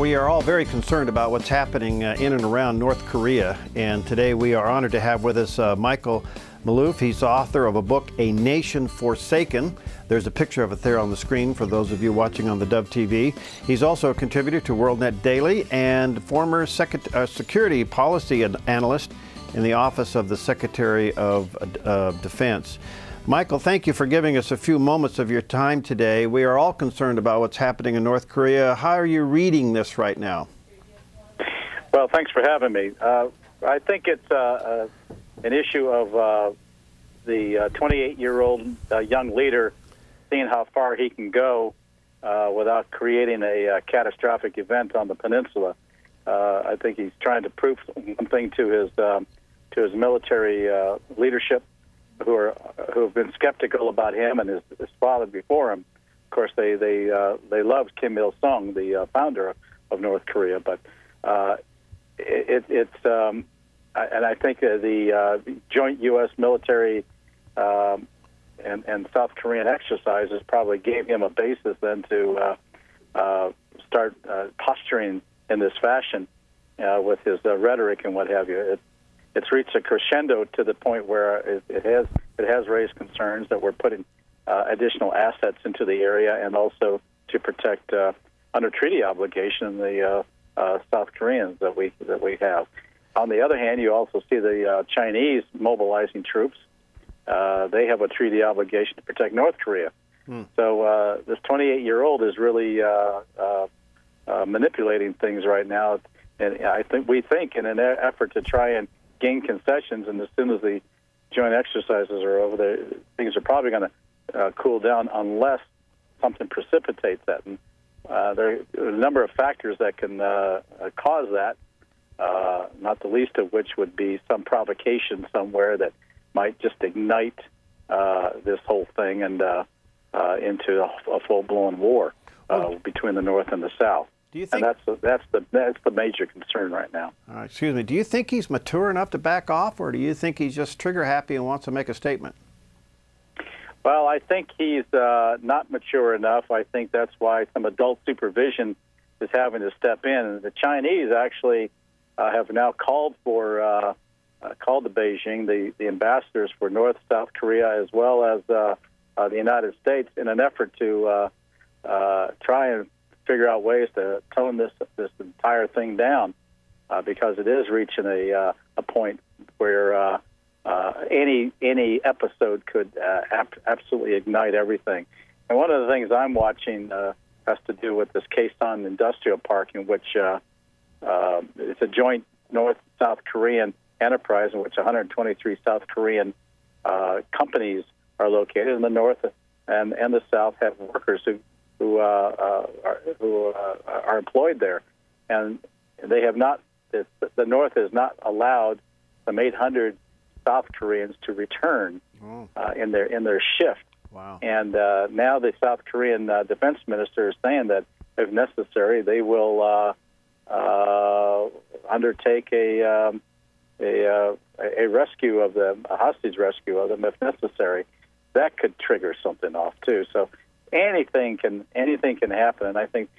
We are all very concerned about what's happening in and around North Korea, and today we are honored to have with us Michael Maloof. He's the author of a book, A Nation Forsaken. There's a picture of it there on the screen for those of you watching on theDove TV. He's also a contributor to WorldNet Daily and former security policy analyst in the Office of the Secretary of Defense. Michael, thank you for giving us a few moments of your time today. We are all concerned about what's happening in North Korea. How are you reading this right now? Well, thanks for having me. I think it's an issue of the 28-year-old young leader seeing how far he can go without creating a catastrophic event on the peninsula. I think he's trying to prove something to his military leadership, who have been skeptical about him and his father before him. Of course, they loved Kim Il-sung, the founder of North Korea. But and I think the joint U.S. military and South Korean exercises probably gave him a basis then to start posturing in this fashion with his rhetoric and what have you. It's reached a crescendo to the point where it has raised concerns that we're putting additional assets into the area and also to protect under treaty obligation the South Koreans that we have. On the other hand, you also see the Chinese mobilizing troops. They have a treaty obligation to protect North Korea. So this 28-year-old is really manipulating things right now, and we think in an effort to try and gain concessions, and as soon as the joint exercises are over, things are probably going to cool down unless something precipitates that. And there are a number of factors that can cause that, not the least of which would be some provocation somewhere that might just ignite this whole thing and into a full-blown war between the North and the South. Do you think, and that's the major concern right now. Excuse me. Do you think he's mature enough to back off, or do you think he's just trigger happy and wants to make a statement? Well, I think he's not mature enough. I think that's why some adult supervision is having to step in. And the Chinese actually have now called to Beijing the ambassadors for North, South Korea, as well as the United States, in an effort to try and figure out ways to tone this entire thing down, because it is reaching a point where any episode could absolutely ignite everything. And one of the things I'm watching has to do with this Kaesong Industrial Park, in which it's a joint North-South Korean enterprise in which 123 South Korean companies are located. In the North and the South have workers who are employed there, and they have not. The North has not allowed some 800 South Koreans to return in their shift. Wow! And now the South Korean defense minister is saying that if necessary, they will undertake a rescue of them, a hostage rescue of them if necessary. That could trigger something off too. So anything can happen, and I think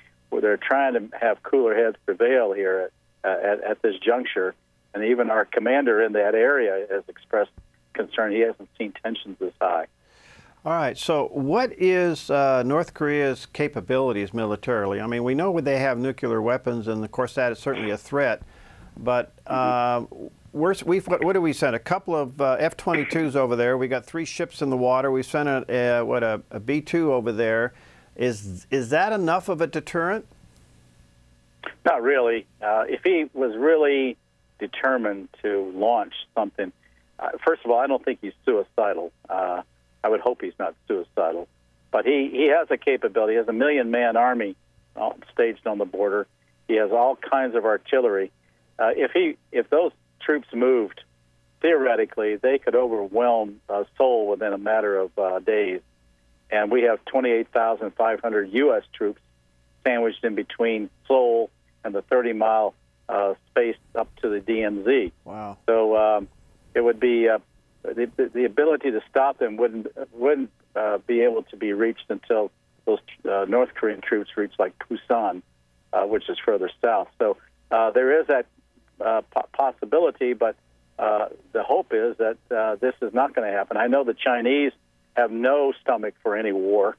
they're trying to have cooler heads prevail here at this juncture. And even our commander in that area has expressed concern. He hasn't seen tensions this high. All right. So what is North Korea's capabilities militarily? I mean, we know they have nuclear weapons, and of course that is certainly a threat. But what do we send? A couple of F-22s over there. We got 3 ships in the water. We sent a B-2 over there. Is that enough of a deterrent? Not really. If he was really determined to launch something, first of all, I don't think he's suicidal. I would hope he's not suicidal. But he has a capability. He has a 1 million-man army staged on the border. He has all kinds of artillery. If those troops moved, theoretically, they could overwhelm Seoul within a matter of days. And we have 28,500 U.S. troops sandwiched in between Seoul and the 30-mile space up to the DMZ. Wow! So it would be the ability to stop them wouldn't be able to be reached until those North Korean troops reach like Busan, which is further south. So there is that possibility, but the hope is that this is not going to happen. I know the Chinese have no stomach for any war,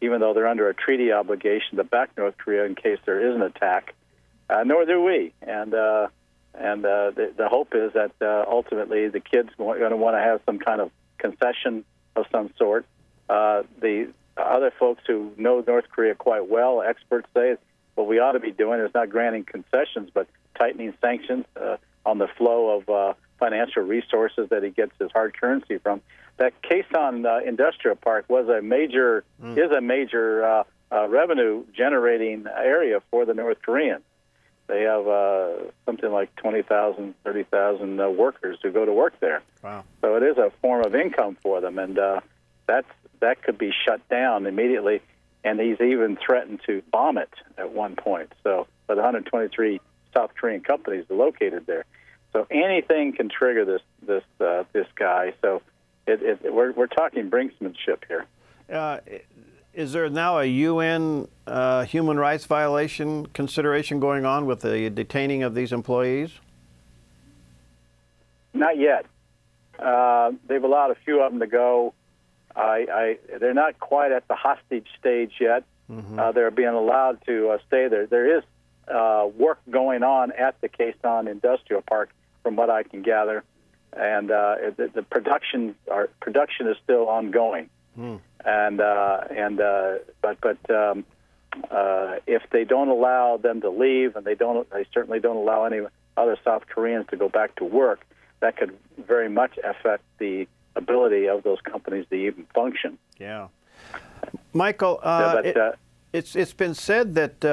even though they're under a treaty obligation to back North Korea in case there is an attack. Nor do we. And the hope is that ultimately the kids are going to want to have some kind of concession of some sort. The other folks who know North Korea quite well, experts say, what we ought to be doing is not granting concessions, but tightening sanctions on the flow of financial resources that he gets his hard currency from. That Kaesong Industrial Park was a major, is a major revenue-generating area for the North Koreans. They have something like 20,000, 30,000 workers who go to work there. Wow. So it is a form of income for them, and that could be shut down immediately. And he's even threatened to bomb it at one point. So, but 123 South Korean companies are located there. So anything can trigger this guy. So we're talking brinksmanship here. Is there now a UN human rights violation consideration going on with the detaining of these employees? Not yet. They've allowed a few of them to go. They're not quite at the hostage stage yet. They're being allowed to stay there. There is work going on at the Kaesong Industrial Park, from what I can gather, and the production is still ongoing. But if they don't allow them to leave, and they certainly don't allow any other South Koreans to go back to work, that could very much affect the ability of those companies to even function. Yeah, Michael, it's been said that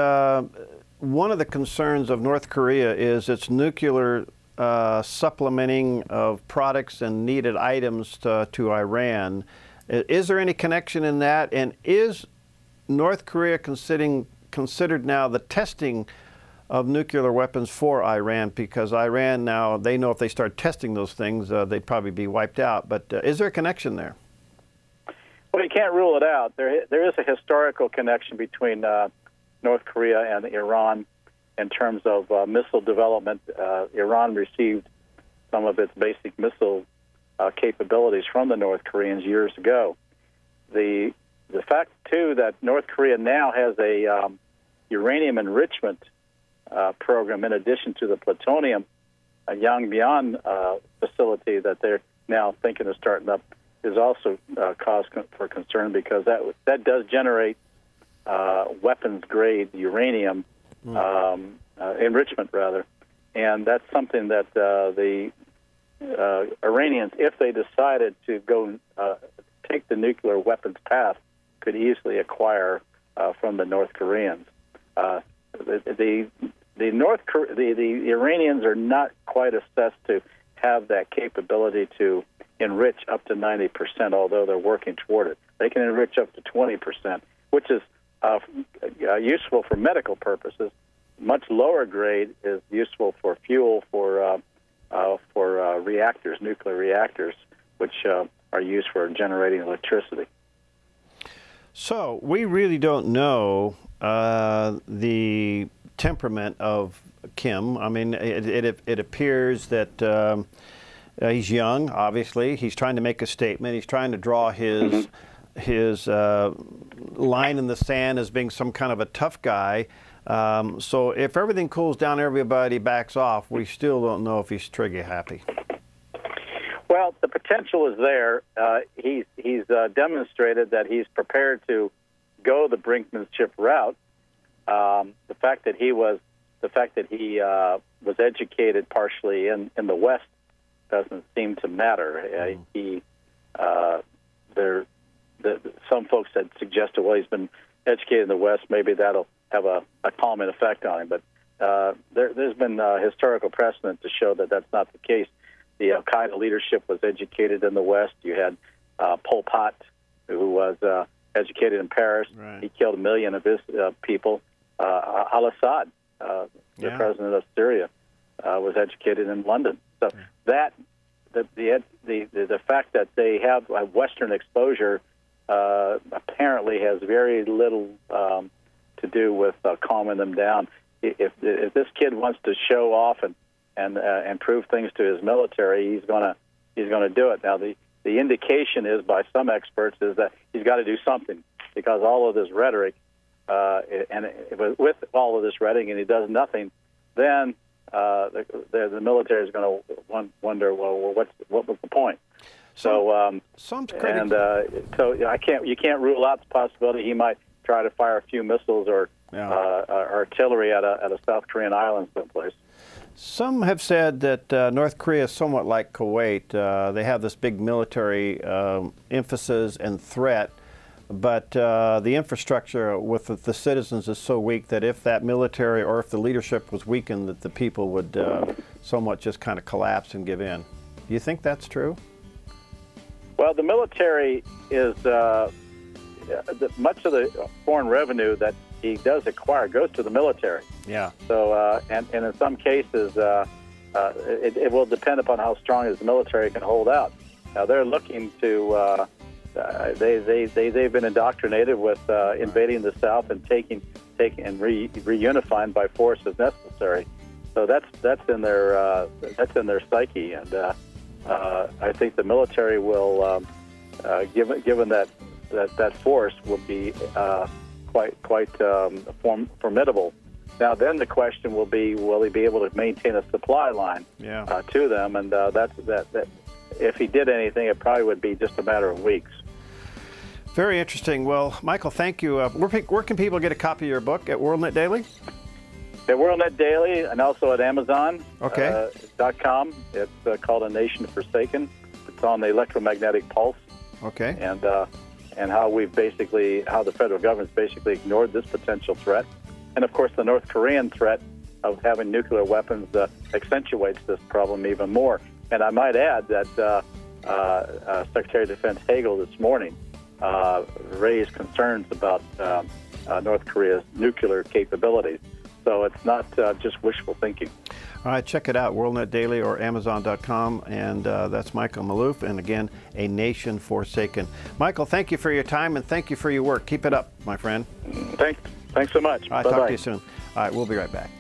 one of the concerns of North Korea is its nuclear supplementing of products and needed items to Iran. Is there any connection in that? And is North Korea considered now the testing of nuclear weapons for Iran? Because Iran now, they know if they start testing those things, they'd probably be wiped out. But is there a connection there? Well, you can't rule it out. There is a historical connection between North Korea and Iran in terms of missile development. Iran received some of its basic missile capabilities from the North Koreans years ago. The fact, too, that North Korea now has a uranium enrichment program in addition to the plutonium Yangbian facility that they're now thinking of starting up is also cause for concern, because that does generate weapons-grade uranium enrichment, rather, and that's something that the Iranians, if they decided to go take the nuclear weapons path, could easily acquire from the North Koreans. The Iranians are not quite assessed to have that capability to enrich up to 90%, although they're working toward it. They can enrich up to 20%, which is useful for medical purposes. Much lower grade is useful for fuel for reactors, nuclear reactors, which are used for generating electricity. So we really don't know the temperament of Kim. I mean, it appears that he's young, obviously. He's trying to make a statement. He's trying to draw his line in the sand as being some kind of a tough guy. So if everything cools down, everybody backs off, we still don't know if he's trigger happy. Well, the potential is there. He's demonstrated that he's prepared to go the brinkmanship route. The fact that he was educated partially in the West doesn't seem to matter. Some folks had suggested, well, he's been educated in the West, maybe that'll have a calming effect on him. But there's been historical precedent to show that that's not the case. The Al-Qaeda leadership was educated in the West. You had Pol Pot, who was educated in Paris. Right. He killed 1 million of his people. Al-Assad, the president of Syria, was educated in London. So the fact that they have a Western exposure apparently has very little to do with calming them down. If this kid wants to show off and prove things to his military, he's gonna do it. Now the indication is by some experts is that he's got to do something, because all of this rhetoric with all of this rhetoric and he does nothing, then the military is going to wonder, well, what was the point? So you can't rule out the possibility he might try to fire a few missiles or artillery at a South Korean island someplace. Some have said that North Korea is somewhat like Kuwait. They have this big military emphasis and threat, but the infrastructure with the citizens is so weak that if that military or if the leadership was weakened, that the people would somewhat just kind of collapse and give in. Do you think that's true? Well, the military is much of the foreign revenue that he does acquire goes to the military. Yeah. So, and in some cases, it will depend upon how strong his military can hold out. Now, they're looking to, they've been indoctrinated with invading the South and taking and reunifying by force as necessary. So that's in their psyche, and I think the military will, given that force, will be quite formidable. Now, then the question will be, will he be able to maintain a supply line to them? And that if he did anything, it probably would be just a matter of weeks. Very interesting. Well, Michael, thank you. Where can people get a copy of your book? At WorldNet Daily? At WorldNet Daily, and also at Amazon. Okay. .com. It's called A Nation Forsaken. It's on the electromagnetic pulse. Okay. And how the federal government's basically ignored this potential threat. And of course, the North Korean threat of having nuclear weapons accentuates this problem even more. And I might add that Secretary of Defense Hagel this morning raised concerns about North Korea's nuclear capabilities. So it's not just wishful thinking. All right, check it out, WorldNet Daily or Amazon.com. And that's Michael Maloof, and again, A Nation Forsaken. Michael, thank you for your time and thank you for your work. Keep it up, my friend. Thanks so much. All right, talk to you soon. All right, we'll be right back.